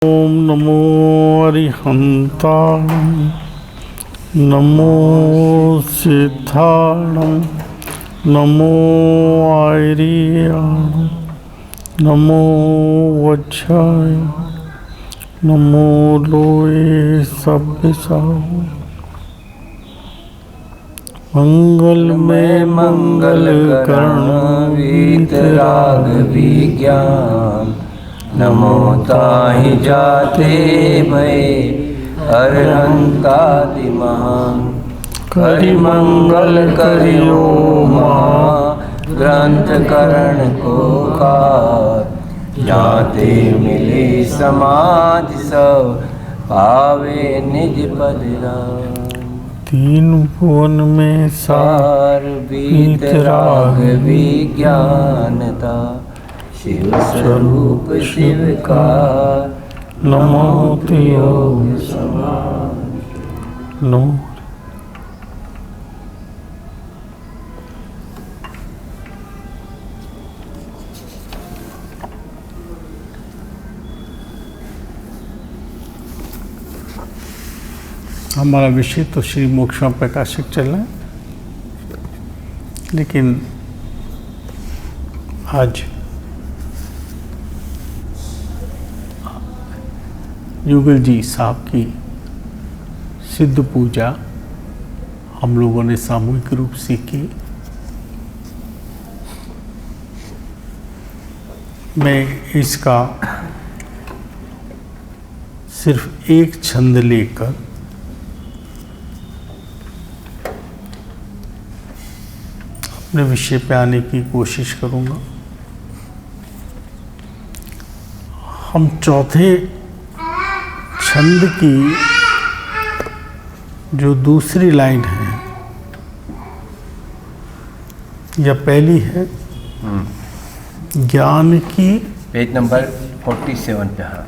ओम नमो अरिहंताय नमो सिद्धाणं नमो आयर्याणं नमो वज्राय नमो लोये सभ्यसाहु मंगल में मंगल कर्ण वीतराग विज्ञान नमो ताहि जाते भय अरहंतादि महान करि मंगल करियो महा ग्रंथ करण को कार जाते मिले समाधि सब पावे निज पद राम। तीन भुवन में सार वीतराग विज्ञानता शिव स्वरूप शिव का नमो योग समान। नमो हमारा विषय तो श्री मोक्षम प्रकाशक चल रहा है, लेकिन आज युगल जी साहब की सिद्ध पूजा हम लोगों ने सामूहिक रूप से की। मैं इसका सिर्फ एक छंद लेकर अपने विषय पे आने की कोशिश करूंगा। हम चौथे छंद की जो दूसरी लाइन है या पहली है, ज्ञान की, पेज नंबर 47 पे। हाँ,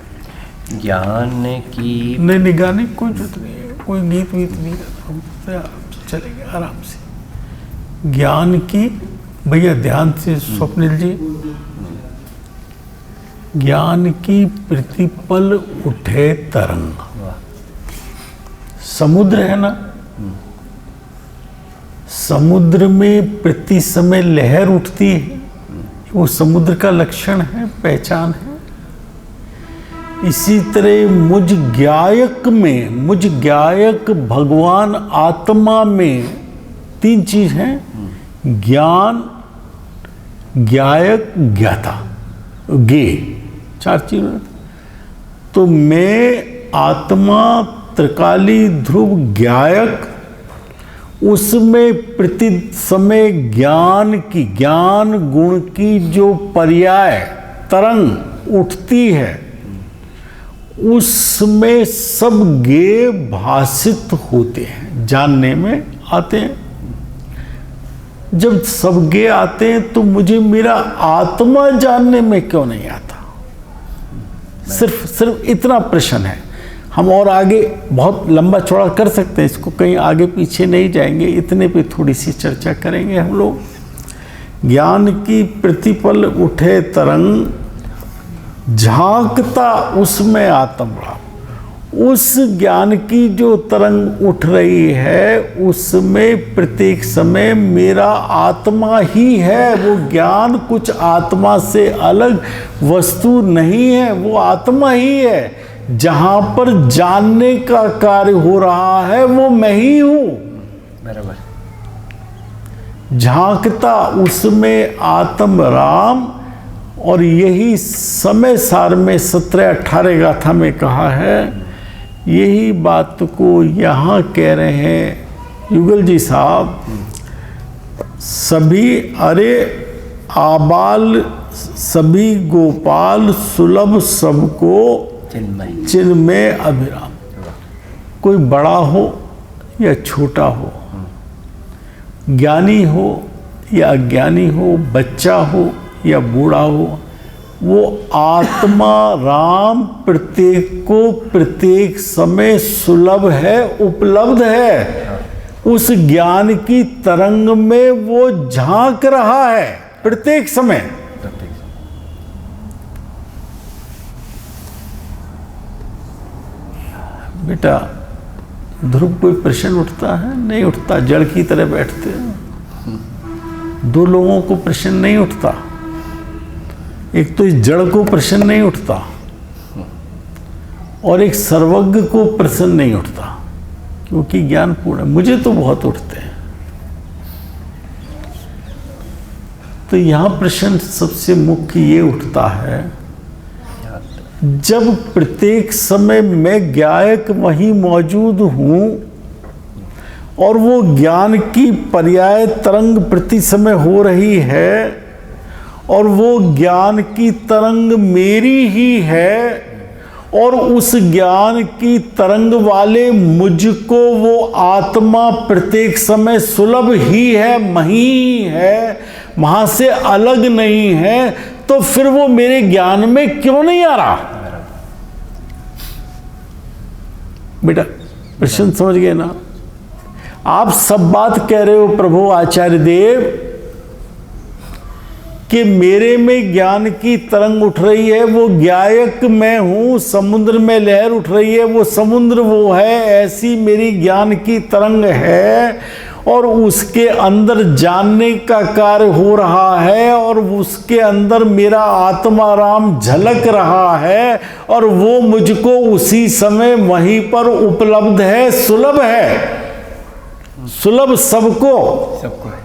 ज्ञान की नहीं गाने की कोई जरूरत नहीं है, कोई गीत वीत नहीं, हम चलेंगे आराम से। ज्ञान की, भैया ध्यान से स्वप्निल जी, ज्ञान की प्रतिपल उठे तरंग। समुद्र है ना, समुद्र में प्रति समय लहर उठती है, वो समुद्र का लक्षण है, पहचान है। इसी तरह मुझ ज्ञायक भगवान आत्मा में तीन चीज हैं, ज्ञान, ज्ञायक, ज्ञाता, गे, चार चीज। तो मैं आत्मा त्रिकाली ध्रुव ज्ञायक, उसमें प्रति समय ज्ञान गुण की जो पर्याय तरंग उठती है, उसमें सब गे भासित होते हैं, जानने में आते हैं। जब सब गे आते हैं तो मुझे मेरा आत्मा जानने में क्यों नहीं आता? सिर्फ इतना प्रश्न है। हम और आगे बहुत लंबा चौड़ा कर सकते हैं इसको, कहीं आगे पीछे नहीं जाएंगे, इतने पे थोड़ी सी चर्चा करेंगे हम लोग। ज्ञान की प्रतिपल उठे तरंग, झांकता उसमें आत्मराम। उस ज्ञान की जो तरंग उठ रही है, उसमें प्रत्येक समय मेरा आत्मा ही है। वो ज्ञान कुछ आत्मा से अलग वस्तु नहीं है, वो आत्मा ही है। जहां पर जानने का कार्य हो रहा है वो मैं ही हूं। बराबर। झांकता उसमें आत्म राम, और यही समय सार में 17-18 गाथा में कहा है। यही बात को यहाँ कह रहे हैं युगल जी साहब। सभी अरे आबाल सभी गोपाल सुलभ सबको चिन्मय अभिराम। कोई बड़ा हो या छोटा हो, ज्ञानी हो या अज्ञानी हो, बच्चा हो या बूढ़ा हो, वो आत्मा राम प्रत्येक को प्रत्येक समय सुलभ है, उपलब्ध है। उस ज्ञान की तरंग में वो झांक रहा है प्रत्येक समय। बेटा ध्रुव कोई प्रश्न उठता है? नहीं उठता, जड़ की तरह बैठते हैं। दो लोगों को प्रश्न नहीं उठता, एक तो इस जड़ को प्रश्न नहीं उठता और एक सर्वज्ञ को प्रश्न नहीं उठता, क्योंकि ज्ञान पूर्ण है। मुझे तो बहुत उठते हैं। तो यहां प्रश्न सबसे मुख्य ये उठता है, जब प्रत्येक समय मैं ज्ञायक वहीं मौजूद हूं और वो ज्ञान की पर्याय तरंग प्रति समय हो रही है और वो ज्ञान की तरंग मेरी ही है और उस ज्ञान की तरंग वाले मुझको वो आत्मा प्रत्येक समय सुलभ ही है, मही है, वहां से अलग नहीं है, तो फिर वो मेरे ज्ञान में क्यों नहीं आ रहा? बेटा प्रश्न समझ गए ना? आप सब बात कह रहे हो प्रभु आचार्य देव कि मेरे में ज्ञान की तरंग उठ रही है, वो ज्ञायक मैं हूं, समुद्र में लहर उठ रही है, वो समुद्र वो है, ऐसी मेरी ज्ञान की तरंग है और उसके अंदर जानने का कार्य हो रहा है और उसके अंदर मेरा आत्मा राम झलक रहा है और वो मुझको उसी समय वहीं पर उपलब्ध है, सुलभ है, सुलभ सबको सबको है,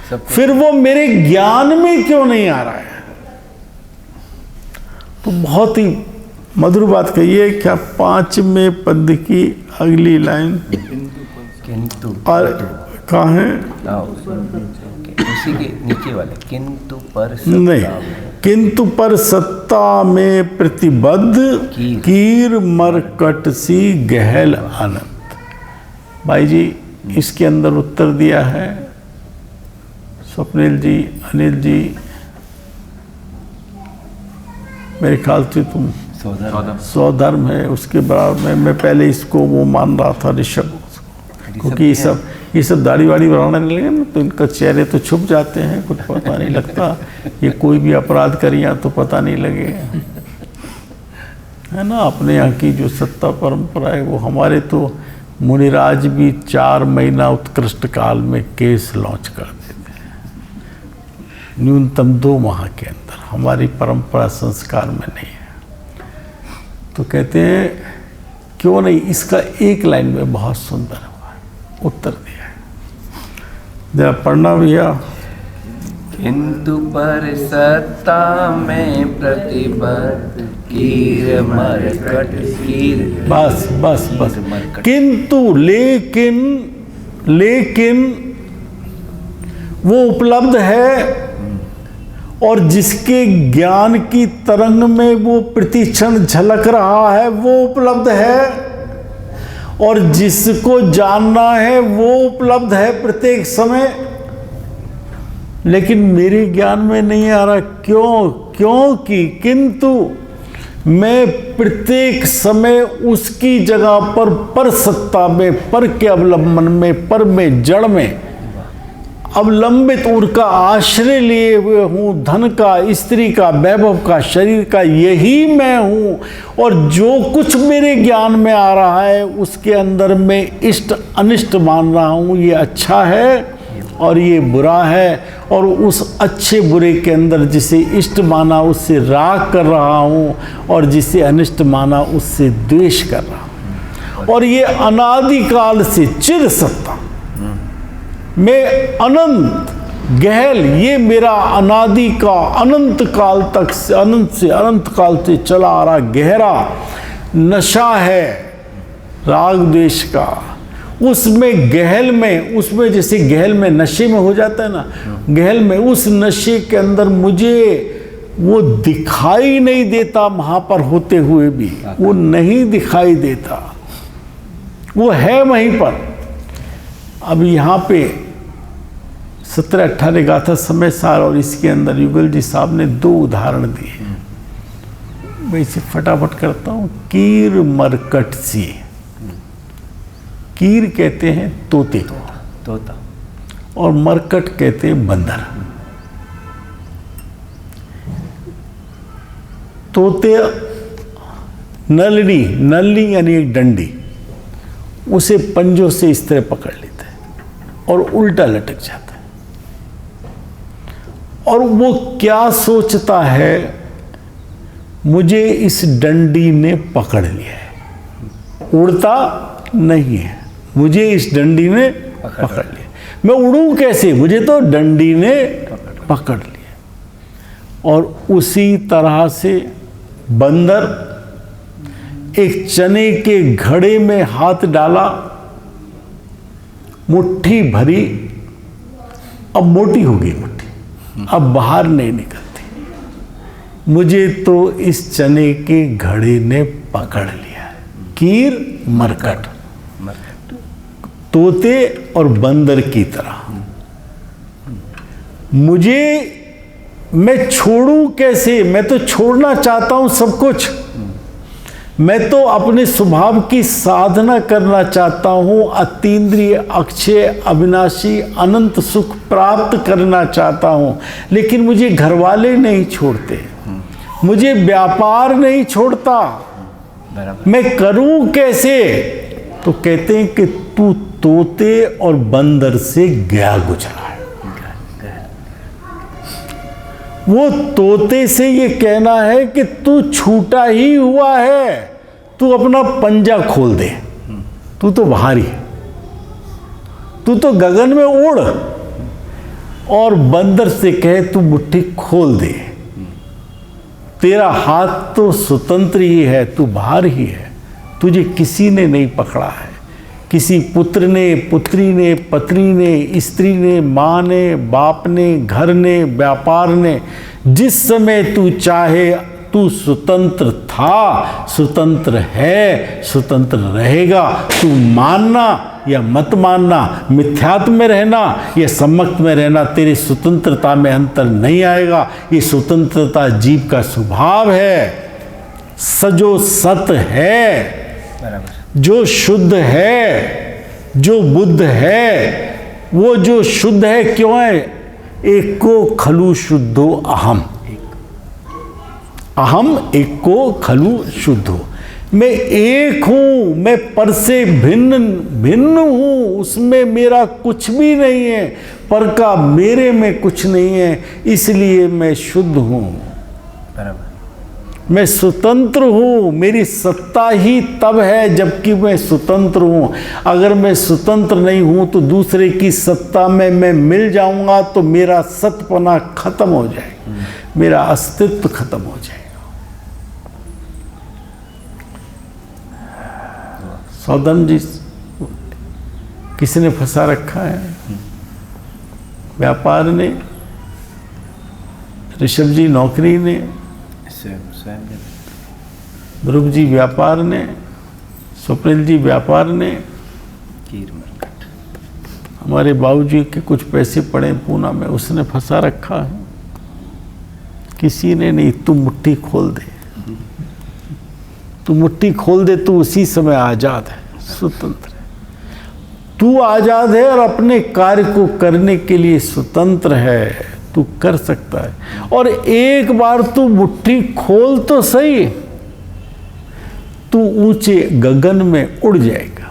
सबको। फिर वो मेरे ज्ञान में क्यों नहीं आ रहा है? तो बहुत ही मधुर बात कही है। क्या 5वें पद की अगली लाइन किंतु और कहाँ है? उसी के नीचे वाले किंतु पर नहीं, किंतु पर सत्ता में प्रतिबद्ध कीर मरकट सी गहल अनंत। भाई जी इसके अंदर उत्तर दिया है स्वप्निल जी, अनिल जी, मेरे ख्याल से तुम स्वधर्म है उसके बराबर में। मैं पहले इसको वो मान रहा था ऋषभ, क्योंकि ये सब दाढ़ी वाड़ी बनाने लगे ना तो इनका चेहरे तो छुप जाते हैं, कुछ पता नहीं लगता, ये कोई भी अपराध करिए तो पता नहीं लगे, है ना। अपने यहाँ की जो सत्ता परंपरा है वो, हमारे तो मुनिराज भी 4 महीना उत्कृष्ट काल में केस लॉन्च कर देते हैं, न्यूनतम 2 माह के अंदर। हमारी परंपरा संस्कार में नहीं है। तो कहते हैं क्यों नहीं, इसका एक लाइन में बहुत सुंदर उत्तर दिया है, जरा पढ़ना भैया। किंतु पर सत्ता में प्रतिबद्ध कीर मरकट कीर। बस बस बस, किंतु लेकिन वो उपलब्ध है और जिसके ज्ञान की तरंग में वो प्रतिक्षण झलक रहा है वो उपलब्ध है और जिसको जानना है वो उपलब्ध है प्रत्येक समय, लेकिन मेरे ज्ञान में नहीं आ रहा। क्योंकि किंतु मैं प्रत्येक समय उसकी जगह पर सत्ता में, पर के अवलंबन में, पर में, जड़ में अवलंबित, उनका आश्रय लिए हुए हूँ, धन का, स्त्री का, वैभव का, शरीर का, यही मैं हूँ। और जो कुछ मेरे ज्ञान में आ रहा है उसके अंदर मैं इष्ट अनिष्ट मान रहा हूँ, ये अच्छा है और ये बुरा है, और उस अच्छे बुरे के अंदर जिसे इष्ट माना उससे राग कर रहा हूँ और जिसे अनिष्ट माना उससे द्वेष कर रहा हूँ। और ये अनादिकाल से चिर सत्ता मैं अनंत गहल, ये मेरा अनादि का अनंत काल तक से, अनंत से अनंत काल से चला आ रहा गहरा नशा है राग द्वेष का। उसमें गहल में, उसमें जैसे गहल में नशे में हो जाता है ना, गहल में उस नशे के अंदर मुझे वो दिखाई नहीं देता, वहां पर होते हुए भी वो नहीं दिखाई देता, वो है वहीं पर। अब यहाँ पे 17-18 गाथा समय सार और इसके अंदर युगल जी साहब ने 2 उदाहरण दिए, मैं इसे फटाफट करता हूँ। कीर मरकट सी, कीर कहते हैं तोते को, तोता, और मरकट कहते हैं बंदर। तोते नलनी, नलनी यानी एक डंडी, उसे पंजों से इस तरह पकड़ लेता है और उल्टा लटक जाता है। और वो क्या सोचता है, मुझे इस डंडी ने पकड़ लिया है, उड़ता नहीं है, मुझे इस डंडी ने पकड़ लिया, मैं उड़ूं कैसे, मुझे तो डंडी ने पकड़ लिया। और उसी तरह से बंदर एक चने के घड़े में हाथ डाला, मुट्ठी भरी, अब मोटी हो गई मुट्ठी, अब बाहर नहीं निकलती, मुझे तो इस चने के घड़े ने पकड़ लिया है। कीर मरकट, तोते और बंदर की तरह, मुझे, मैं छोड़ूं कैसे, मैं तो छोड़ना चाहता हूं सब कुछ, मैं तो अपने स्वभाव की साधना करना चाहता हूं, अतीन्द्रिय अक्षय अविनाशी अनंत सुख प्राप्त करना चाहता हूं, लेकिन मुझे घरवाले नहीं छोड़ते, मुझे व्यापार नहीं छोड़ता, मैं करूं कैसे। तो कहते हैं कि तू तोते और बंदर से गया गुजरा है। वो तोते से ये कहना है कि तू छूटा ही हुआ है, तू अपना पंजा खोल दे, तू तो भारी है, तू तो गगन में उड़। और बंदर से कहे तू मुट्ठी खोल दे, तेरा हाथ तो स्वतंत्र ही है, तू बाहर ही है, तुझे किसी ने नहीं पकड़ा है, किसी पुत्र ने, पुत्री ने, पत्नी ने, स्त्री ने, माँ ने, बाप ने, घर ने, व्यापार ने, जिस समय तू चाहे तू स्वतंत्र था, स्वतंत्र है, स्वतंत्र रहेगा। तू मानना या मत मानना, मिथ्यात्व में रहना या सम्मत में रहना, तेरी स्वतंत्रता में अंतर नहीं आएगा। ये स्वतंत्रता जीव का स्वभाव है, सजो सत है, जो शुद्ध है, जो बुद्ध है, वो जो शुद्ध है क्यों है, एक को खलु शुद्धो अहम, अहम एक को खलु शुद्धो, मैं एक हूं, मैं पर से भिन्न भिन्न हूं, उसमें मेरा कुछ भी नहीं है, पर का मेरे में कुछ नहीं है, इसलिए मैं शुद्ध हूं, मैं स्वतंत्र हूं, मेरी सत्ता ही तब है जबकि मैं स्वतंत्र हूं। अगर मैं स्वतंत्र नहीं हूं तो दूसरे की सत्ता में मैं मिल जाऊंगा तो मेरा सतपना खत्म हो जाएगा, मेरा अस्तित्व खत्म हो जाएगा। सौदाम जी किसी ने फंसा रखा है, व्यापार ने, ऋषभ जी नौकरी ने, ध्रुव जी व्यापार ने, स्वप्निल जी व्यापार ने, हमारे बाबूजी के कुछ पैसे पड़े पूना में, उसने फंसा रखा है, किसी ने नहीं। तू मुट्ठी खोल दे, तू मुट्ठी खोल दे, तू उसी समय आजाद है, स्वतंत्र है, तू आजाद है और अपने कार्य को करने के लिए स्वतंत्र है, तू कर सकता है। और एक बार तू मुट्ठी खोल तो सही, तू ऊंचे गगन में उड़ जाएगा,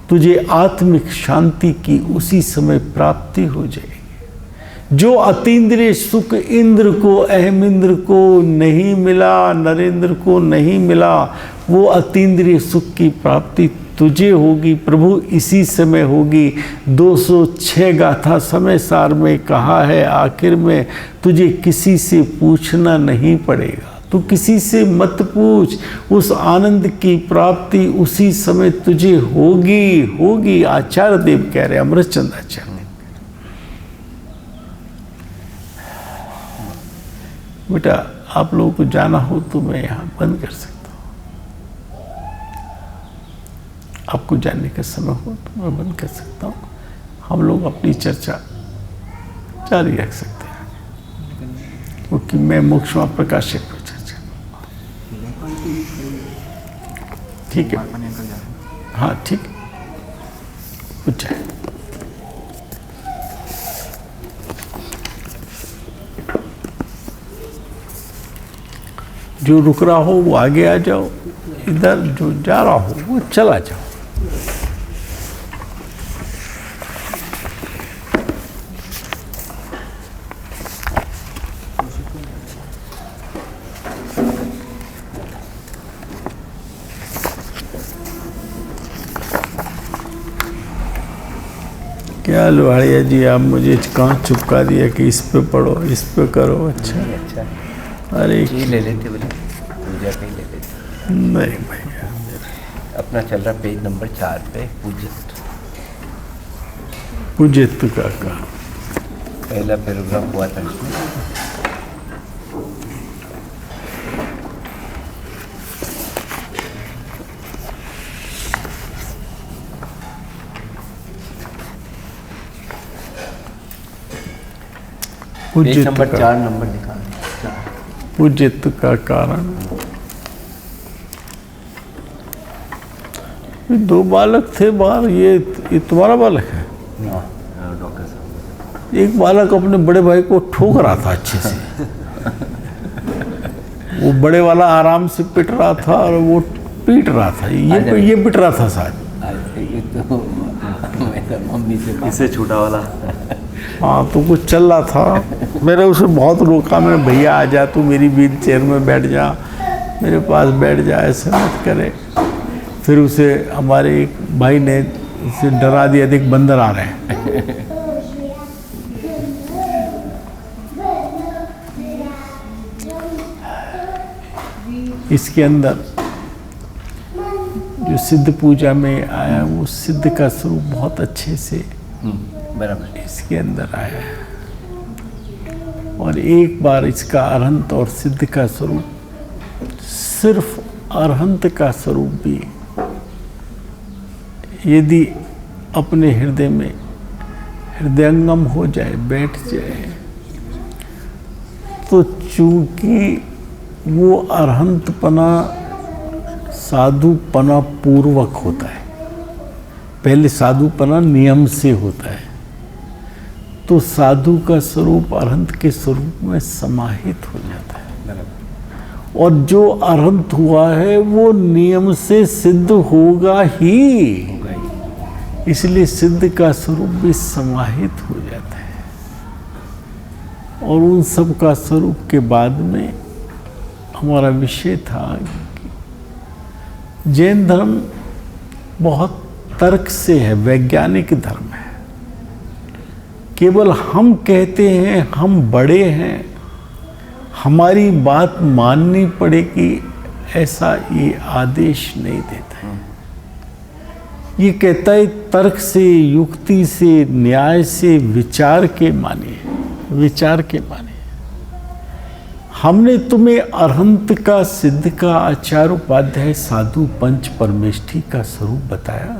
तुझे आत्मिक शांति की उसी समय प्राप्ति हो जाएगी। जो अतीन्द्रिय सुख इंद्र को, अहम इंद्र को नहीं मिला, नरेंद्र को नहीं मिला, वो अतीन्द्रिय सुख की प्राप्ति तुझे होगी, प्रभु इसी समय होगी। 206 गाथा समय सार में कहा है, आखिर में तुझे किसी से पूछना नहीं पड़ेगा, तू किसी से मत पूछ, उस आनंद की प्राप्ति उसी समय तुझे होगी, होगी। आचार्य देव कह रहे, अमृतचंद आचार्य देव। बेटा आप लोगों को जाना हो तो मैं यहाँ बंद कर सकता हूँ, आपको जानने का समय हो तो मैं बंद कर सकता हूँ, हम लोग अपनी चर्चा जारी रख सकते हैं, क्योंकि मैं मोक्ष प्रकाशक पर चर्चा। ठीक है, हाँ ठीक है, कुछ है। जो रुक रहा हो वो आगे आ जाओ। इधर जो जा रहा हो वो चला जाओ। क्या लोहाड़िया जी, आप मुझे कहाँ चुपका दिया कि इस पे पढ़ो, इस पे करो। अच्छा अच्छा, अरे ये ले लेते बोले, पूजा पे ही ले लेते। नहीं भैया, अपना चल रहा पेज नंबर 4 पे, पूजित का पहला पैराग्राफ हुआ था इसमें। पेज नंबर 4 नंबर दिखा। पूजित का कारण। ये 2 बालक थे बाहर, ये तुम्हारा बालक है? डॉक्टर साहब, एक बालक अपने बड़े भाई को ठोक रहा था अच्छे से। वो बड़े वाला आराम से पिट रहा था और वो पीट रहा था, ये पिट रहा था शायद। ये तो मम्मी से इससे छोटा वाला। हाँ, तो कुछ चल रहा था। मैंने उसे बहुत रोका, मैं भैया आ जा, तू मेरी व्हील चेयर में बैठ जा, मेरे पास बैठ जा, ऐसे मत करे। फिर उसे हमारे एक भाई ने उसे डरा दिया, देख बंदर आ रहे हैं। इसके अंदर जो सिद्ध पूजा में आया, वो सिद्ध का स्वरूप बहुत अच्छे से बराबर इसके अंदर आया है। और एक बार इसका अरहंत और सिद्ध का स्वरूप, सिर्फ अरहंत का स्वरूप भी यदि अपने हृदय में हृदयंगम हो जाए, बैठ जाए, तो चूंकि वो अरहंतपना साधुपना पूर्वक होता है, पहले साधुपना नियम से होता है, तो साधु का स्वरूप अरहंत के स्वरूप में समाहित हो जाता है। और जो अरहंत हुआ है वो नियम से सिद्ध होगा ही, इसलिए सिद्ध का स्वरूप भी समाहित हो जाता है। और उन सब का स्वरूप के बाद में हमारा विषय था कि जैन धर्म बहुत तर्क से है, वैज्ञानिक धर्म है। केवल हम कहते हैं हम बड़े हैं, हमारी बात माननी पड़ेगी, ऐसा ये आदेश नहीं देता है। ये कहता है तर्क से, युक्ति से, न्याय से, विचार के मानिए, विचार के मानिए। हमने तुम्हें अरहंत का, सिद्ध का, आचार उपाध्याय, साधु, पंच, परमेष्ठी का स्वरूप बताया।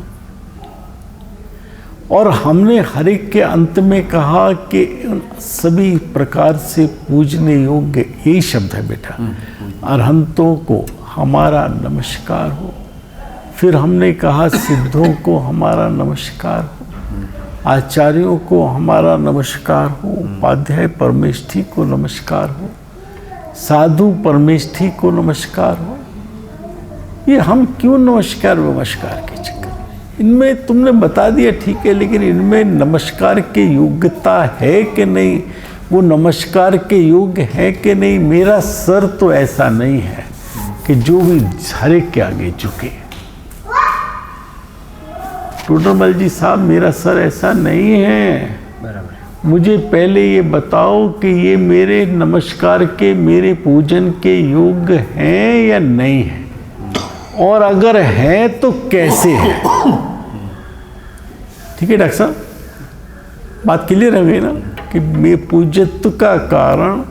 और हमने हर एक के अंत में कहा कि सभी प्रकार से पूजने योग्य, यही शब्द है बेटा, अरहंतों को हमारा नमस्कार हो। फिर हमने कहा सिद्धों को हमारा नमस्कार हो, आचार्यों को हमारा नमस्कार हो, उपाध्याय परमेष्ठी को नमस्कार हो, साधु परमेष्ठी को नमस्कार हो। ये हम क्यों नमस्कार के चक्कर, इनमें तुमने बता दिया ठीक है, लेकिन इनमें नमस्कार के योग्यता है कि नहीं, वो नमस्कार के योग्य है कि नहीं। मेरा सर तो ऐसा नहीं है कि जो भी हर एक के आगे झुके। टोडरमल जी साहब, मेरा सर ऐसा नहीं है। बराबर। मुझे पहले ये बताओ कि ये मेरे नमस्कार के, मेरे पूजन के योग्य हैं या नहीं है, और अगर है तो कैसे है। ठीक है डॉक्टर साहब, बात क्लियर हो गई ना कि मैं पूज्यत्व का कारण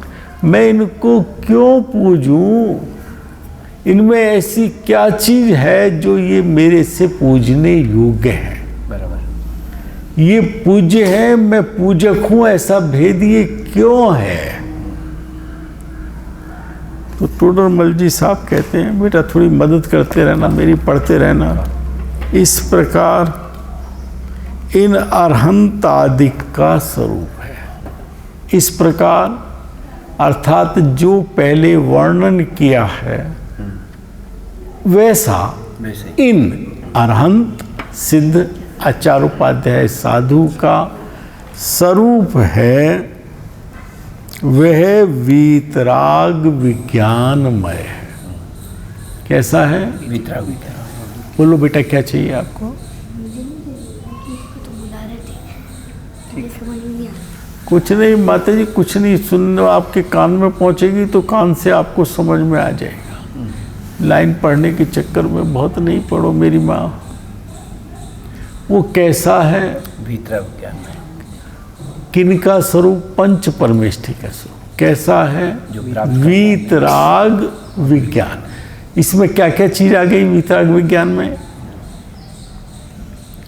मैं इनको क्यों पूजूं, इनमें ऐसी क्या चीज है जो ये मेरे से पूजने योग्य है। बराबर। ये पूज्य है, मैं पूजक हूं, ऐसा भेद ये क्यों है। तो टोडरमल जी साहब कहते हैं बेटा थोड़ी मदद करते रहना मेरी, पढ़ते रहना। इस प्रकार इन अरहंत आदि का स्वरूप है। इस प्रकार अर्थात जो पहले वर्णन किया है वैसा वैसे इन अरहंत सिद्ध आचार्योपाध्याय साधु का स्वरूप है, वह वीतराग विज्ञानमय है। कैसा है? वितराग। बोलो बेटा, क्या चाहिए आपको? कुछ नहीं माता जी, कुछ नहीं। सुनने आपके कान में पहुंचेगी तो कान से आपको समझ में आ जाएगा। लाइन पढ़ने के चक्कर में बहुत नहीं पढ़ो मेरी माँ। वो कैसा है? वितराग ज्ञान में किनका स्वरूप? पंच परमेष्ठी का स्वरूप। कैसा है? जो प्राप्त वीतराग विज्ञान। इसमें क्या क्या चीज आ गई वीतराग विज्ञान में?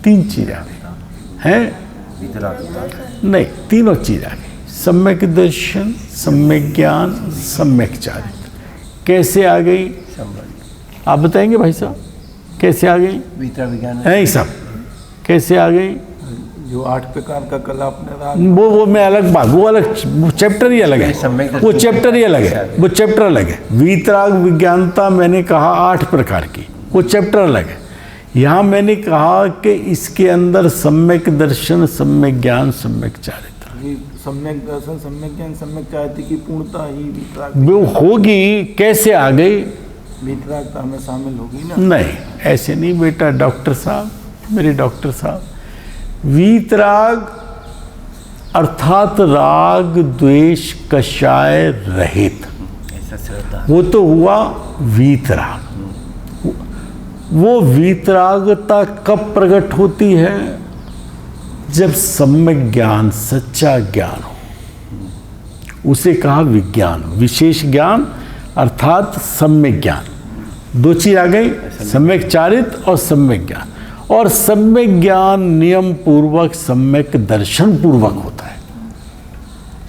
3 चीज आ गई हैं? वितराग नहीं, तीनों चीज आ गई। सम्यक दर्शन, सम्यक ज्ञान, सम्यक चारित्र। कैसे आ गई? संबंध आप बताएंगे भाई साहब, कैसे आ गई? वितराग विज्ञान है सब कैसे आ गई? जो 8 प्रकार का कल आपने रहा, वो मैं अलग बात, वो अलग चैप्टर ही अलग है। सम्यक वो चैप्टर ही अलग है, वो चैप्टर अलग है। वीतराग विज्ञानता मैंने कहा 8 प्रकार की, वो चैप्टर अलग है। यहाँ मैंने कहा कि इसके अंदर सम्यक दर्शन, सम्यक ज्ञान, सम्यक चारित्र। ये सम्यक दर्शन, सम्यक ज्ञान, सम्यक चारित्र की पूर्णता ही वो होगी। कैसे आ गई? वितरागता में शामिल होगी ना। नहीं, ऐसे नहीं बेटा। डॉक्टर साहब, मेरे डॉक्टर साहब, वीतराग अर्थात राग द्वेष कषाय रहित, ऐसा श्रद्धा वो तो हुआ वीतराग। वो वीतरागता कब प्रकट होती है? जब सम्यक ज्ञान, सच्चा ज्ञान हो। उसे कहा विज्ञान, विशेष ज्ञान अर्थात सम्यक ज्ञान। 2 चीज आ गई, सम्यक चारित्र और सम्यक ज्ञान। और सम्यक ज्ञान नियम पूर्वक सम्यक दर्शन पूर्वक होता है।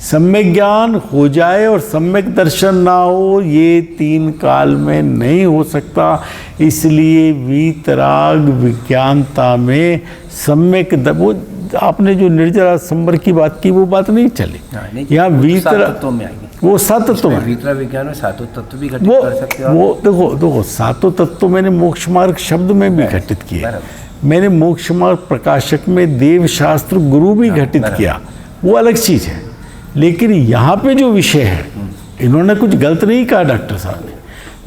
सम्यक ज्ञान हो जाए और सम्यक दर्शन ना हो, ये 3 काल में नहीं हो सकता। इसलिए वीतराग विज्ञानता में सम्यक वो आपने जो निर्जरा संबर की बात की, वो बात नहीं चली। यहाँ वीतराग तत्वों में आएंगे। वो 7 तत्व है। वितराग विज्ञान में 7 तत्व भी घटित वो कर सकते हो। वो देखो 7 तत्व मैंने मोक्ष मार्ग शब्द में भी घटित किए। मैंने मोक्ष मार्ग प्रकाशक में देव शास्त्र गुरु भी घटित किया, वो अलग चीज है। लेकिन यहाँ पे जो विषय है, इन्होंने कुछ गलत नहीं कहा डॉक्टर साहब ने,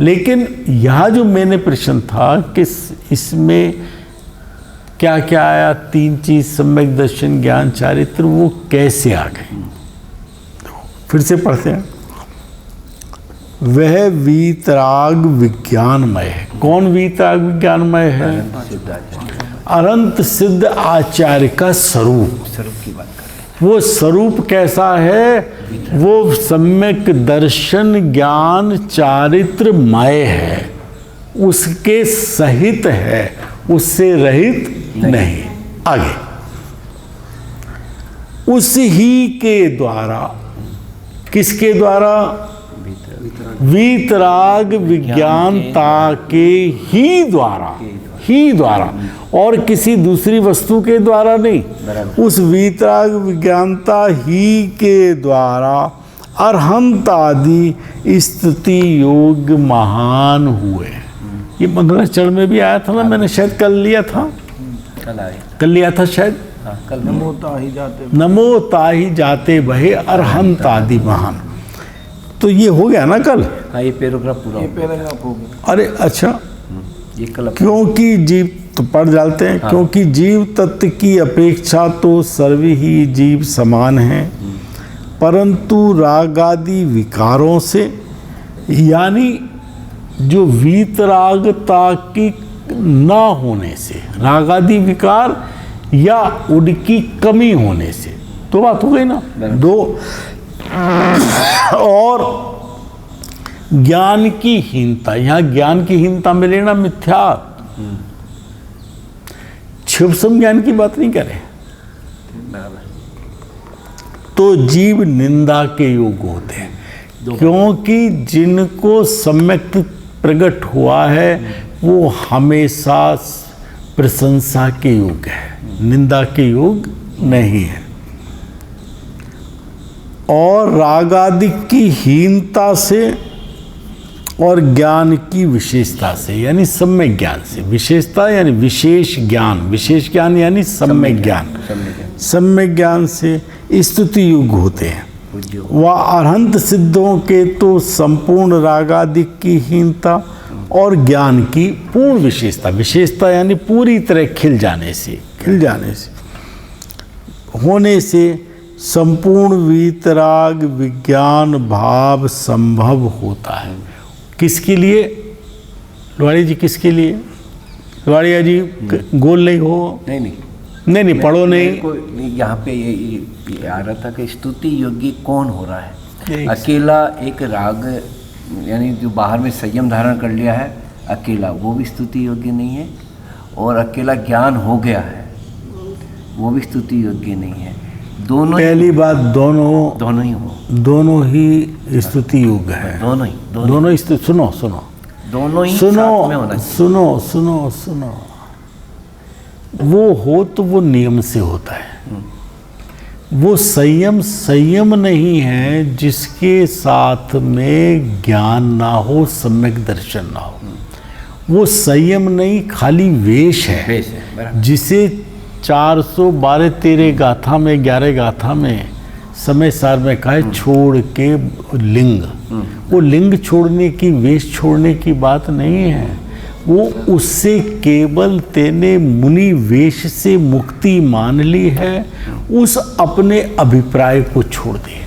लेकिन यहाँ जो मैंने प्रश्न था कि इसमें क्या क्या आया, 3 चीज, सम्यक दर्शन, ज्ञान, चारित्र, वो कैसे आ गए? फिर से पढ़ते हैं। वह वीतराग विज्ञानमय है। कौन वीतराग विज्ञानमय है? अनंत सिद्ध आचार्य का स्वरूप। स्वरूप की बात कर रहे हैं। वो स्वरूप कैसा है? वो सम्यक दर्शन, ज्ञान, चारित्रमय है, उसके सहित है, उससे रहित नहीं। आगे उस ही के द्वारा, किसके द्वारा? वीतराग विज्ञानता के ही द्वारा, और किसी दूसरी वस्तु के द्वारा नहीं। उस वीतराग विज्ञानता ही के द्वारा अरहंत आदि स्तुति योग महान हुए। ये 15 चरण में भी आया था ना, मैंने शायद कल लिया था, कल लिया था शायद। कल नमो ताहि जाते नमो ताहि जाते बहे अरहंत आदि महान। तो ये हो गया ना कल? हाँ, ये पैराग्राफ पूरा ये हो गया। पैराग्राफ हो गया। अरे अच्छा, ये कल क्योंकि जीव तो पढ़ डालते हैं। हाँ। क्योंकि जीव तत्व की अपेक्षा तो सर्व ही जीव समान हैं, परंतु रागादि विकारों से, यानी जो वीतरागता की ना होने से, रागादि विकार या उनकी कमी होने से, तो बात हो गई ना। 2 और ज्ञान की हीनता। यहां ज्ञान की हीनता में लेना मिथ्या, शुभ ज्ञान की बात नहीं करें तो जीव निंदा के योग होते हैं, क्योंकि जिनको सम्यक प्रकट हुआ है वो हमेशा प्रशंसा के योग्य है, निंदा के योग नहीं है। और रागादि की हीनता से और ज्ञान की विशेषता से यानी सम्यक ज्ञान से। विशेषता यानी विशेष ज्ञान यानी सम्यक ज्ञान। सम्यक ज्ञान से स्तुति युग होते हैं। वह अरहंत सिद्धों के तो संपूर्ण रागादिक की हीनता और ज्ञान की पूर्ण विशेषता यानी पूरी तरह खिल जाने से होने से संपूर्ण वीतराग विज्ञान भाव संभव होता है। किसके लिए लवाड़िया जी, किसके लिए? लवाड़िया जी गोल नहीं हो, नहीं पढ़ो नहीं। यहाँ पे ये आ रहा था कि स्तुति योग्य कौन हो रहा है? अकेला एक राग यानी जो बाहर में संयम धारण कर लिया है अकेला, वो भी स्तुति योग्य नहीं है। और अकेला ज्ञान हो गया है, वो भी स्तुति योग्य नहीं है। दोनों पहली बात दोनों ही हो, दोनों ही स्तुति योग्य है। दोनों ही सुनो दोनों ही साथ में होना चाहिए। सुनो वो हो तो वो नियम से होता है। वो संयम नहीं है जिसके साथ में ज्ञान ना हो, सम्यक दर्शन ना हो। वो संयम नहीं, खाली वेश है जिसे 412-13 गाथा में 11 गाथा में समय सार में कहा है छोड़ के लिंग। वो लिंग छोड़ने की, वेश छोड़ने की बात नहीं है। वो उससे केवल तेने मुनि वेश से मुक्ति मान ली है। उस अपने अभिप्राय को छोड़ दे,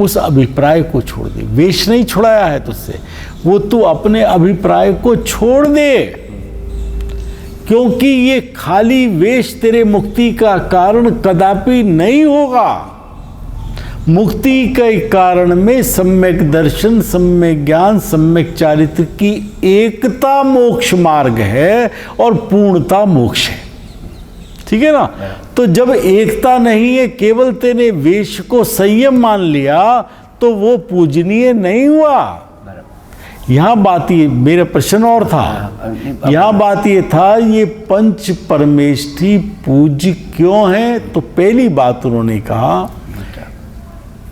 उस अभिप्राय को छोड़ दे। वेश नहीं छुड़ाया है तुझसे, वो तू अपने अभिप्राय को छोड़ दे, क्योंकि ये खाली वेश तेरे मुक्ति का कारण कदापि नहीं होगा। मुक्ति के कारण में सम्यक दर्शन, सम्यक ज्ञान, सम्यक चारित्र की एकता मोक्ष मार्ग है और पूर्णता मोक्ष है। ठीक है ना? तो जब एकता नहीं है, केवल तेने वेश को संयम मान लिया, तो वो पूजनीय नहीं हुआ। यहाँ बात ये, मेरा प्रश्न और था, यहाँ बात ये था ये पंच परमेष्ठी पूज्य क्यों है? तो पहली बात उन्होंने कहा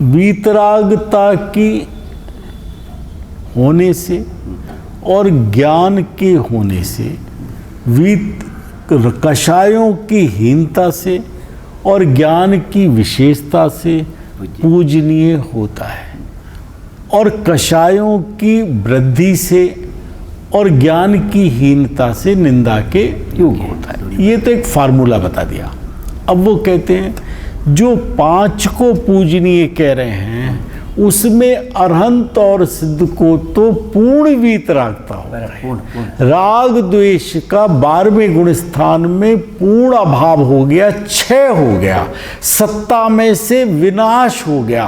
वीतरागता की होने से और ज्ञान के होने से, कषायों की हीनता से और ज्ञान की विशेषता से पूजनीय होता है, और कषायों की वृद्धि से और ज्ञान की हीनता से निंदा के योग होता है। ये तो एक फार्मूला बता दिया। अब वो कहते हैं जो 5 को पूजनीय कह रहे हैं उसमें अरहंत और सिद्ध को तो पूर्ण वीतरागता हो। राग द्वेष का 12वें गुण स्थान में पूर्ण अभाव हो गया, क्षय हो गया, सत्ता में से विनाश हो गया।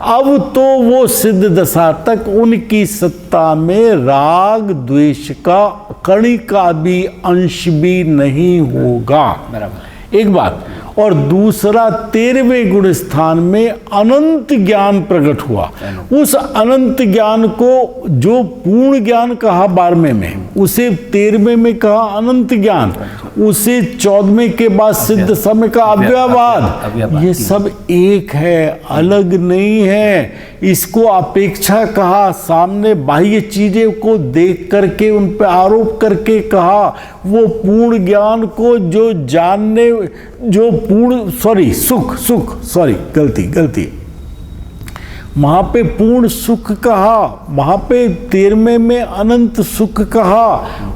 अब तो वो सिद्ध दशा तक उनकी सत्ता में राग द्वेष का कणिका भी अंश भी नहीं होगा। एक बात। और दूसरा 13वें गुण स्थान में अनंत ज्ञान प्रकट हुआ। उस अनंत ज्ञान को जो पूर्ण ज्ञान कहा 12वें में, उसे 13वें में कहा अनंत ज्ञान, उसे 14वें के बाद सिद्ध समय का अव्ययवाद। ये सब एक है, अलग नहीं है। इसको अपेक्षा कहा, सामने बाह्य चीजें को देख करके उन पर आरोप करके कहा। वो पूर्ण ज्ञान को जो जानने, जो पूर्ण गलती वहां पे पूर्ण सुख कहा, वहां पे 13वें में अनंत सुख कहा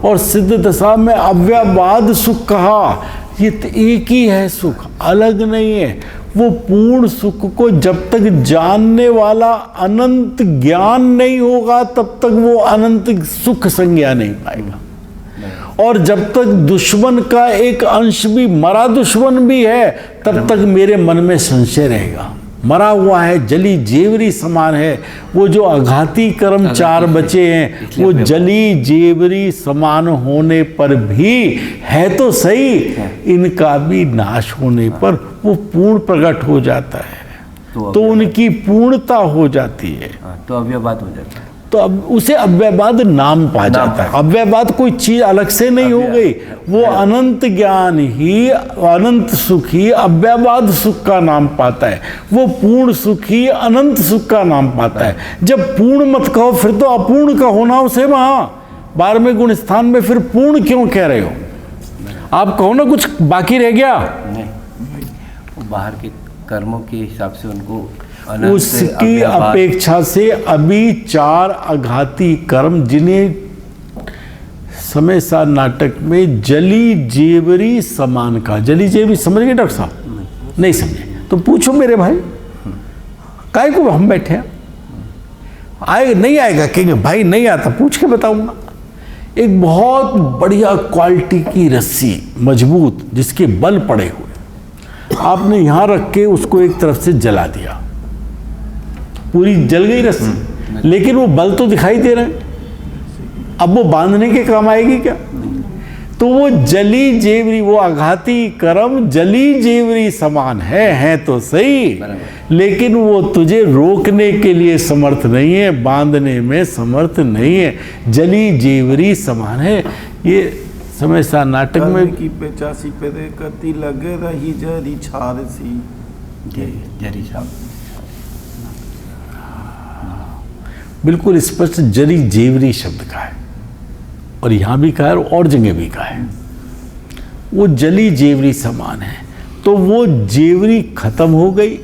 और सिद्ध दशा में अव्ययवाद सुख कहा। ये तो एक ही है, सुख अलग नहीं है। वो पूर्ण सुख को जब तक जानने वाला अनंत ज्ञान नहीं होगा तब तक वो अनंत सुख संज्ञा नहीं पाएगा। और जब तक दुश्मन का एक अंश भी, मरा दुश्मन भी है, तब तक मेरे मन में संशय रहेगा। मरा हुआ है, जली जेवरी समान है। वो जो आघाती कर्म 4 बचे हैं, वो जली जेवरी समान होने पर भी है तो सही, इनका भी नाश होने पर वो पूर्ण प्रकट हो जाता है, तो उनकी पूर्णता हो जाती है। तो अव्ययवाद हो जाता है। तो अब उसे अव्ययवाद नाम पा जाता है। अव्ययवाद कोई चीज अलग से नहीं हो गई, वो अनंत ज्ञान ही, अनंत सुख ही अव्ययवाद सुख का नाम पाता है, वो पूर्ण सुख ही अनंत सुख का नाम पाता है। जब पूर्ण मत कहो फिर तो अपूर्ण का होना उसे वहां 12वें गुण स्थान में फिर पूर्ण क्यों कह रहे हो? आप कहो ना कुछ बाकी रह गया। नहीं, वो बाहर के कर्मों के हिसाब से उनको उसकी अपेक्षा से अभी 4 आघाती कर्म, जिन्हें समय सार नाटक में जली जेवरी समान का, जली जेवरी समझ गए डॉक्टर साहब? नहीं समझे तो पूछो मेरे भाई, काहे को हम बैठे हैं? आएगा नहीं आएगा? कहेंगे भाई नहीं आता, पूछ के बताऊंगा। एक बहुत बढ़िया क्वालिटी की रस्सी, मजबूत, जिसके बल पड़े हुए, आपने यहां रख के उसको एक तरफ से जला दिया, पूरी जल गई रस्सी, लेकिन वो बल तो दिखाई दे रहे हैं। अब वो बांधने के काम आएगी क्या? तो वो जली जेवरी, वो आघाती कर्म जली जेवरी समान है तो सही, लेकिन वो तुझे रोकने के लिए समर्थ नहीं है, बांधने में समर्थ नहीं है। जली जेवरी समान है। ये समय सार नाटक में की 85 पे कति लगे रही जरी छार सी, जरी साहब बिल्कुल स्पष्ट जरी जेवरी शब्द का है, और यहां भी कहा है और जगह भी कहा है। वो जली जेवरी समान है, तो वो जेवरी खत्म हो गई,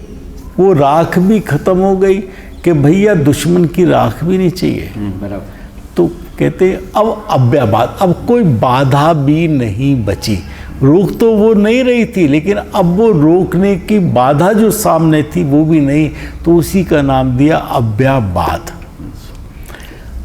वो राख भी खत्म हो गई कि भैया दुश्मन की राख भी नहीं चाहिए। बराबर। तो कहते हैं अब अव्ययवाद, अब कोई बाधा भी नहीं बची। रोक तो वो नहीं रही थी, लेकिन अब वो रोकने की बाधा जो सामने थी वो भी नहीं, तो उसी का नाम दिया अव्ययवाद।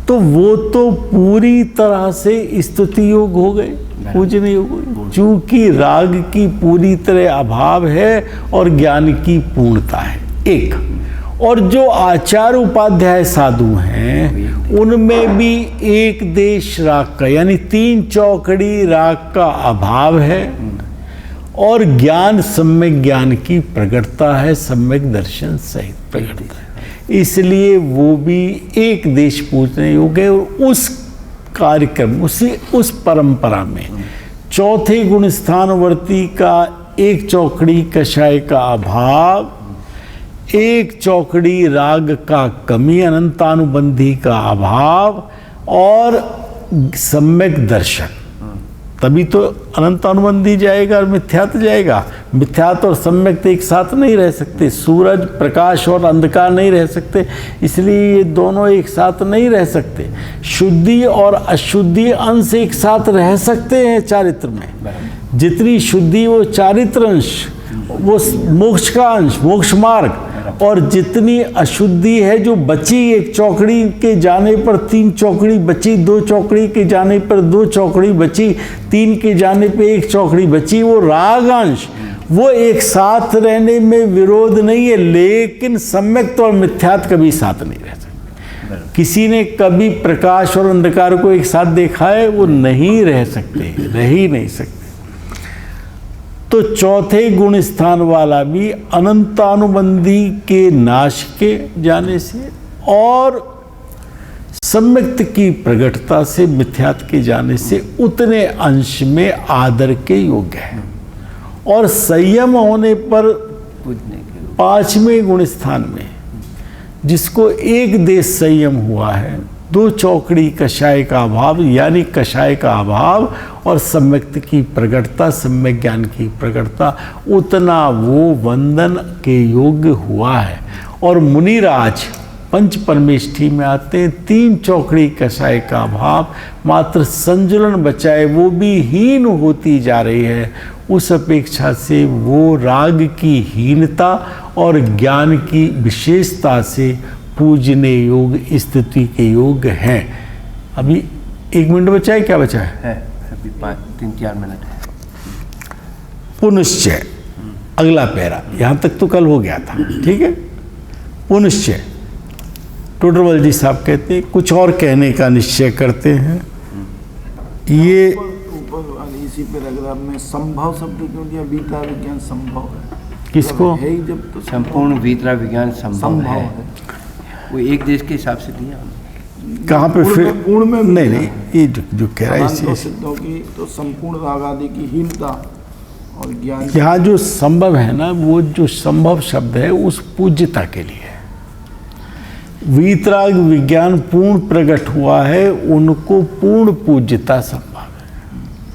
तो वो तो पूरी तरह से स्तुति योग हो गए, पूजनीय योग हो गए, चूंकि राग की पूरी तरह अभाव है और ज्ञान की पूर्णता है। एक और जो आचार उपाध्याय साधु हैं उनमें भी एक देश राग का, यानी 3 चौकड़ी राग का अभाव है, और ज्ञान सम्यक ज्ञान की प्रकटता है, सम्यक दर्शन सहित प्रकटता है। इसलिए वो भी एक देश पूजने योग्य है। और उस कार्यक्रम, उस परंपरा में 4थे गुण स्थानवर्ती का एक चौकड़ी कषाय का अभाव, एक चौकड़ी राग का कमी, अनंतानुबंधी का अभाव, और सम्यक दर्शन, तभी तो अनंतानुबंधी जाएगा और मिथ्यात्व जाएगा। मिथ्यात्व और सम्यक एक साथ नहीं रह सकते, सूरज प्रकाश और अंधकार नहीं रह सकते, इसलिए ये दोनों एक साथ नहीं रह सकते। शुद्धि और अशुद्धि अंश एक साथ रह सकते हैं चारित्र में। जितनी शुद्धि वो चारित्र अंश, वो मोक्ष का अंश, मोक्ष मार्ग, और जितनी अशुद्धि है जो बची, एक चौकड़ी के जाने पर 3 चौकड़ी बची, 2 चौकड़ी के जाने पर 2 चौकड़ी बची, 3 के जाने पर 1 चौकड़ी बची, वो राग अंश, वो एक साथ रहने में विरोध नहीं है, लेकिन सम्यक और मिथ्यात्व कभी साथ नहीं रह सकते। किसी ने कभी प्रकाश और अंधकार को एक साथ देखा है? वो नहीं रह सकते, रह ही नहीं सकते। तो 4थे गुण स्थान वाला भी अनंतानुबंधी के नाश के जाने से और सम्यक्त की प्रगटता से, मिथ्यात्व के जाने से उतने अंश में आदर के योग्य है। और संयम होने पर 5वें गुण स्थान में जिसको एक देश संयम हुआ है, 2 चौकड़ी कषाय का अभाव, यानी कषाय का अभाव और सम्यक्त की प्रगटता, सम्यक ज्ञान की प्रगटता, उतना वो वंदन के योग्य हुआ है। और मुनिराज पंच परमेष्ठी में आते हैं, 3 चौकड़ी कषाय का अभाव, मात्र संजुलन बचाए वो भी हीन होती जा रही है। उस अपेक्षा से वो राग की हीनता और ज्ञान की विशेषता से पूजने योग, स्तुति के योग हैं। अभी 1 मिनट बचा है, क्या बचा है? अभी 3-4 मिनट है। पुनश्चय, अगला पैरा, यहाँ तक तो कल हो गया था, ठीक है। पुनश्चय, टोडरमल जी साहब कहते हैं कुछ और कहने का निश्चय करते हैं। ये ऊपर इसी पे लग रहा, मैं संभव शब्द क्यों दिया? बीता विज्ञान संभव है, किसको? है ही जब तो संपूर्ण भीतरा विज्ञान संभव है। वो एक देश के हिसाब से दिया। कहाँ पे फिर गुण में भी नहीं ये जो कह रहा है अनंत और इसे सिद्धों की तो संपूर्ण राग आदि की हीनता और ज्ञान यहाँ जो संभव है ना, वो जो संभव शब्द है उस पूज्यता के लिए है। वीतराग विज्ञान पूर्ण प्रकट हुआ है, उनको पूर्ण पूज्यता संभव है।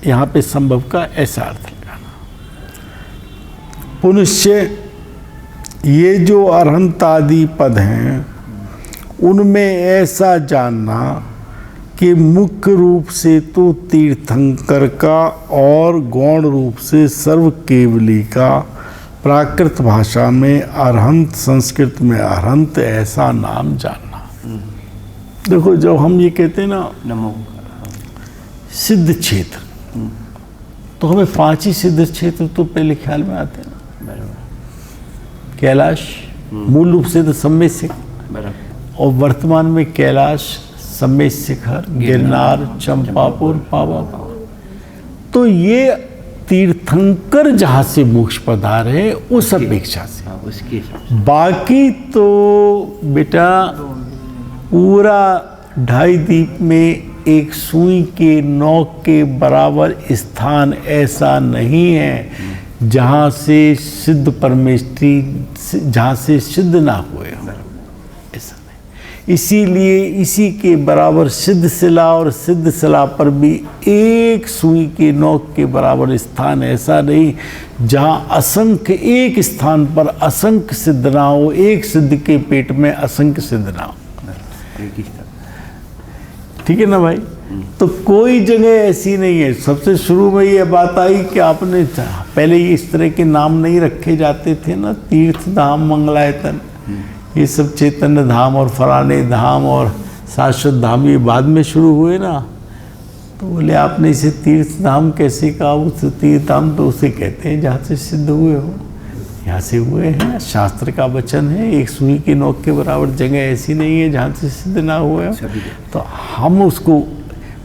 यहाँ पे संभव का ऐसा अर्थ लगाना। पुनश्य ये जो अरहंत आदि पद हैं, उनमें ऐसा जानना कि मुख्य रूप से तो तीर्थंकर का और गौण रूप से सर्व केवली का, प्राकृत भाषा में अरहंत, संस्कृत में अरहंत, ऐसा नाम जानना। देखो जब हम ये कहते हैं ना नमो सिद्ध क्षेत्र, तो हमें 5 ही सिद्ध क्षेत्र तो पहले ख्याल में आते हैं ना। बराबर कैलाश मूल रूप से तो सम्मेद शिखर, बराबर और वर्तमान में कैलाश, सम्मेद शिखर, गिरनार, चंपापुर, पावापुर। तो ये तीर्थंकर जहाँ से मोक्ष पधार है उस अपेक्षा से, हाँ उसकी बाकी तो बेटा पूरा 2.5 द्वीप में एक सुई के नोक के बराबर स्थान ऐसा नहीं है जहाँ से सिद्ध परमेष्ठी, जहाँ से सिद्ध ना हुए हो, ऐसा नहीं। इसीलिए इसी के बराबर सिद्ध शिला और सिद्ध शिला पर भी एक सुई के नोक के बराबर स्थान ऐसा नहीं जहाँ असंख्य, एक स्थान पर असंख्य सिद्ध ना हो, एक सिद्ध के पेट में असंख्य सिद्ध ना हो। ठीक है ना भाई? तो कोई जगह ऐसी नहीं है। सबसे शुरू में ये बात आई कि आपने पहले इस तरह के नाम नहीं रखे जाते थे ना, तीर्थ धाम, मंगलायतन, ये सब चैतन्य धाम और फलाने धाम और शाश्वत धाम ये बाद में शुरू हुए ना। तो बोले आपने इसे तीर्थ धाम कैसे कहा? उस तीर्थ धाम तो उसे कहते हैं जहाँ से सिद्ध हुए हो, यहाँ से हुए हैं। शास्त्र का वचन है, एक सुई की नोक के बराबर जगह ऐसी नहीं है जहाँ से सिद्ध ना हुए हो। तो हम उसको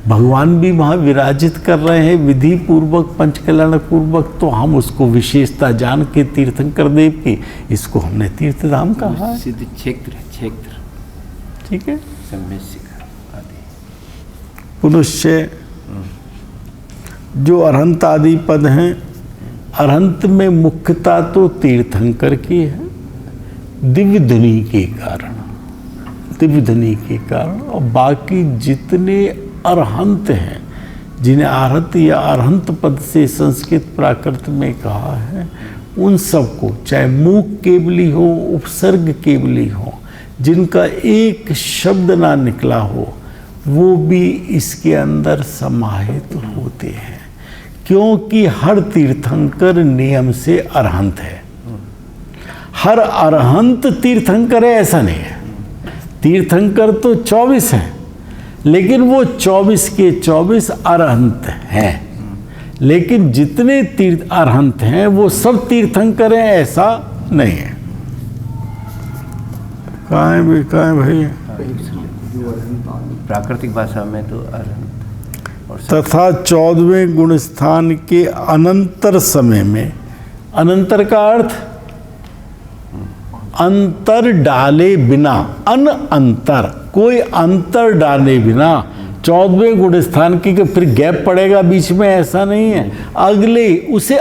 भगवान भी वहाँ विराजित कर रहे हैं विधि पूर्वक, पंचकल्याण पूर्वक, तो हम उसको विशेषता जान के तीर्थंकर देव की, इसको हमने तीर्थ धाम कहा है। सिद्ध क्षेत्र, क्षेत्र ठीक है। सम्मेद शिखर आदि। पुनश्च जो अरहंत आदि पद हैं, अरहंत में मुख्यता तो तीर्थंकर की है, दिव्य ध्वनि के कारण, दिव्य ध्वनि के कारण। और बाकी जितने अरहंत हैं, जिन्हें अरहत या अरहंत पद से संस्कृत प्राकृत में कहा है, उन सबको, चाहे मूक केवली हो, उपसर्ग केवली हो, जिनका एक शब्द ना निकला हो, वो भी इसके अंदर समाहित होते हैं। क्योंकि हर तीर्थंकर नियम से अरहंत है। हर अरहंत तीर्थंकर है ऐसा नहीं है। तीर्थंकर तो 24 हैं, लेकिन वो 24 के 24 अरहंत हैं। लेकिन जितने तीर्थ अरहंत हैं वो सब तीर्थंकर हैं ऐसा नहीं है। कहाँ है भाई? प्राकृतिक भाषा में तो अरहंत। तथा 14वें गुण स्थान के अनंतर समय में, अनंतर का अर्थ अंतर डाले बिना, अंतर, कोई अंतर डाले बिना 14वें गुण स्थान की कि फिर गैप पड़ेगा बीच में, ऐसा नहीं है। अगले उसे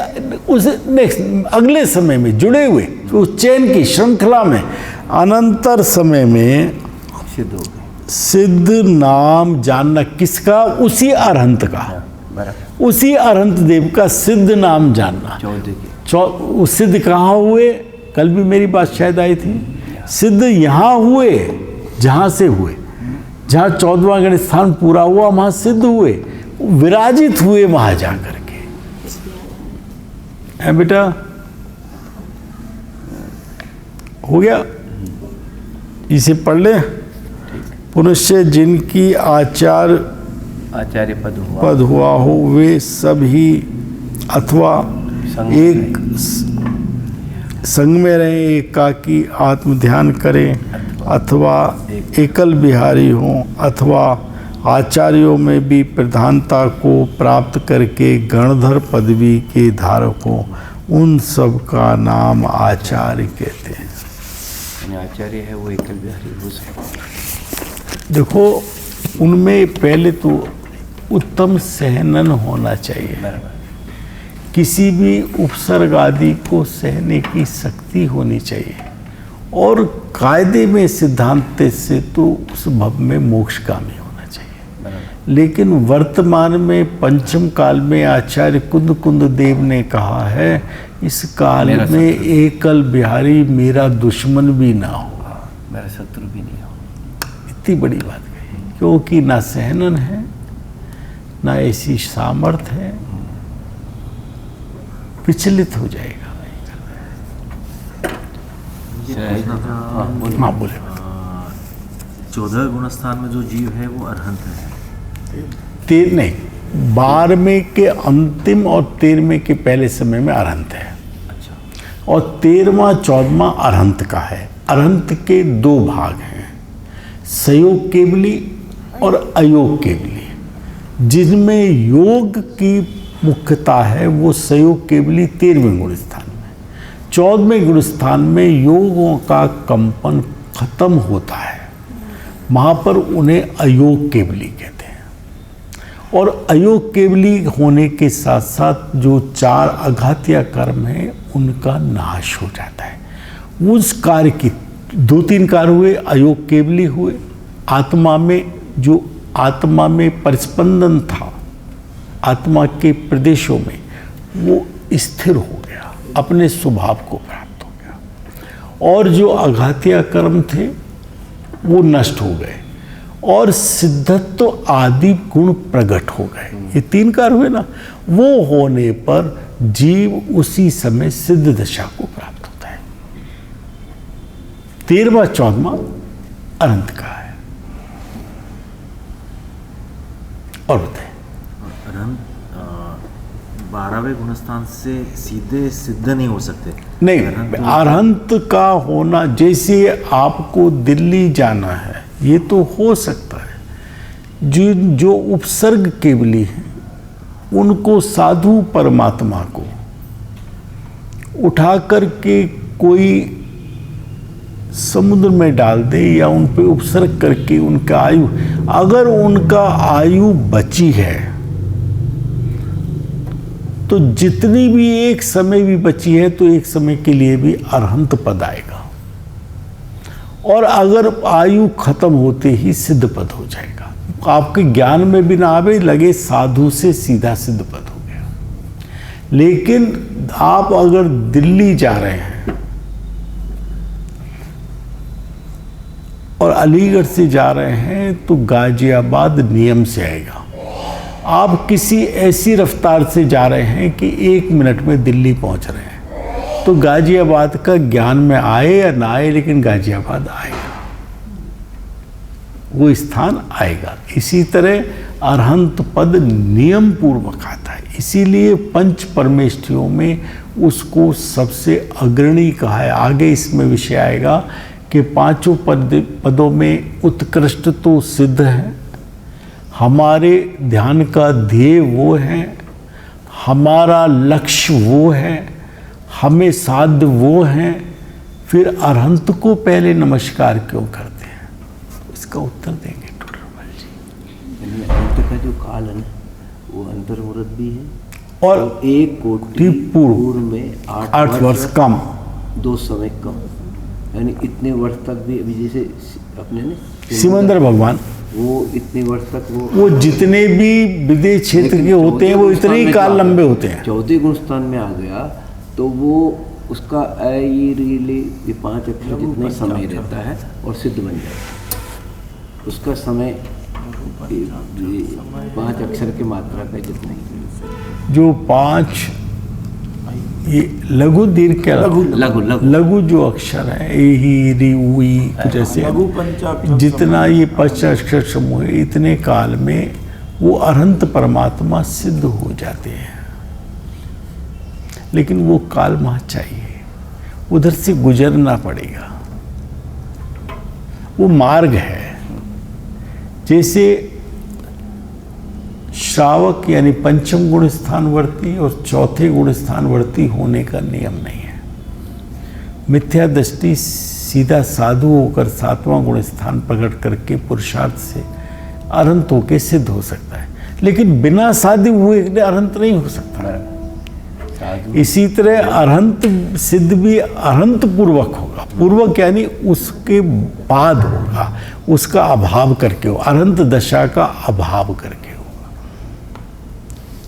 नेक्स्ट अगले समय में जुड़े हुए उस चैन की श्रृंखला में अनंतर समय में सिद्ध हो गए। सिद्ध नाम जानना किसका? उसी अरहंत का, उसी अरहंत देव का सिद्ध नाम जानना। सिद्ध कहाँ हुए? कल भी मेरी बात शायद आई थी। सिद्ध यहाँ हुए जहाँ से हुए, जहाँ 14वां गण स्थान पूरा हुआ वहाँ सिद्ध हुए, विराजित हुए वहाँ जा करके। है बेटा? हो गया? इसे पढ़ ले। पुनश्च जिनकी आचार्य पद हुआ हो वे सभी अथवा एक संग में रहें, एकाकी आत्म ध्यान करें, अथवा एकल बिहारी हों, अथवा आचार्यों में भी प्रधानता को प्राप्त करके गणधर पदवी के धारक हों, उन सब का नाम आचार्य कहते हैं। आचार्य है वो एकल बिहारी हो सकता है। देखो उनमें पहले तो उत्तम सहनन होना चाहिए। बराबर। किसी भी उपसर्ग आदि को सहने की शक्ति होनी चाहिए, और कायदे में सिद्धांत से तो उस भव में मोक्षगामी होना चाहिए। बराबर। लेकिन वर्तमान में पंचम काल में आचार्य कुंद कुंद देव ने कहा है, इस काल मेरा में शत्रु। एकल बिहारी मेरा दुश्मन भी ना हो। मेरा शत्रु भी नहीं हो। इतनी बड़ी बात कही, क्योंकि ना सहनन है, ना ऐसी सामर्थ्य है, विचलित हो जाएगा। हाँ बोले। 14 गुणस्थान में जो जीव है वो अरहंत है। 12वें के अंतिम और 13वें के पहले समय में अरहंत है। अच्छा। और 13वां 14वां अरहंत का है। अरहंत के 2 भाग हैं, सयोग केवली और अयोग केवली। जिनमें योग की मुख्यता है वो सयोग केवली 13वें गुण स्थान में। 14वें गुण स्थान में योगों का कंपन खत्म होता है, वहाँ पर उन्हें अयोग केवली कहते हैं। और अयोग केवली होने के साथ साथ जो 4 अघातीय कर्म हैं उनका नाश हो जाता है। उस कार्य की 2-3 कार्य हुए, अयोग केवली हुए। आत्मा में जो आत्मा में परिस्पंदन था, आत्मा के प्रदेशों में, वो स्थिर हो गया, अपने स्वभाव को प्राप्त हो गया। और जो अघातीय कर्म थे वो नष्ट हो गए, और सिद्धत्व आदि गुण प्रकट हो गए। ये 3 कार्य हुए ना, वो होने पर जीव उसी समय सिद्ध दशा को प्राप्त होता है। 13वां 14वां अनंत का है। और बताएं। अरहंत 12वें गुणस्थान से सीधे सिद्ध नहीं हो सकते। नहीं, अरहंत का होना, जैसे आपको दिल्ली जाना है ये तो हो सकता है। जो उपसर्ग केवली हैं उनको साधु परमात्मा को उठा करके कोई समुद्र में डाल दे या उन पे उपसर्ग करके उनका आयु, अगर उनका आयु बची है तो जितनी भी एक समय भी बची है तो एक समय के लिए भी अरहंत पद आएगा, और अगर आयु खत्म होते ही सिद्ध पद हो जाएगा। आपके ज्ञान में भी ना आवे, लगे साधु से सीधा सिद्ध पद हो गया। लेकिन आप अगर दिल्ली जा रहे हैं और अलीगढ़ से जा रहे हैं तो गाजियाबाद नियम से आएगा। आप किसी ऐसी रफ्तार से जा रहे हैं कि 1 मिनट में दिल्ली पहुंच रहे हैं, तो गाजियाबाद का ज्ञान में आए या ना आए, लेकिन गाजियाबाद आएगा, वो स्थान आएगा। इसी तरह अरहंत पद नियम पूर्वक आता है, इसीलिए पंच परमेष्ठियों में उसको सबसे अग्रणी कहा है। आगे इसमें विषय आएगा कि 5 पदों में उत्कृष्ट तो सिद्ध है, हमारे ध्यान का ध्येय वो है, हमारा लक्ष्य वो है, हमें साध्य वो हैं, फिर अरहंत को पहले नमस्कार क्यों करते हैं? इसका उत्तर देंगे टोडरमल जी। अंत का जो काल है ना, वो अंतर्मुहूर्त भी है, और तो 1 कोटि पूर्व में 8 वर्ष कम, 2 समय कम, यानी इतने वर्ष तक भी। अभी जैसे अपने ने सिमंदर भगवान, वो इतने वर्ष तक वो जितने भी विदेश क्षेत्र के होते हैं वो इतने ही काल लंबे होते हैं। 14 गुण स्थान में आ गया तो वो उसका ये 5 अक्षर जितना समय रहता है और सिद्ध बन जाता है। उसका समय 5 अक्षर की मात्रा का जितना ही, जो 5 ये लघु दीर्घ के लघु जो अक्षर है, ए ही री उई कुछ ऐसे, लघु पंचाक्षर जितना ये 5 अक्षर समूह है, इतने काल में वो अनंत परमात्मा सिद्ध हो जाते हैं। लेकिन वो काल वहाँ चाहिए, उधर से गुजरना पड़ेगा, वो मार्ग है। जैसे श्रावक यानी पंचम गुण स्थानवर्ती और चौथे गुण स्थानवर्ती होने का नियम नहीं है। मिथ्या दृष्टि सीधा साधु होकर 7वां गुण स्थान प्रकट करके पुरुषार्थ से अरहंत होके सिद्ध हो सकता है, लेकिन बिना शादी हुए अरहंत नहीं हो सकता। साधु इसी तरह अरहंत सिद्ध भी अरहंत पूर्वक होगा। पूर्वक यानी उसके बाद होगा, उसका अभाव करके हो, अरहंत दशा का अभाव करके।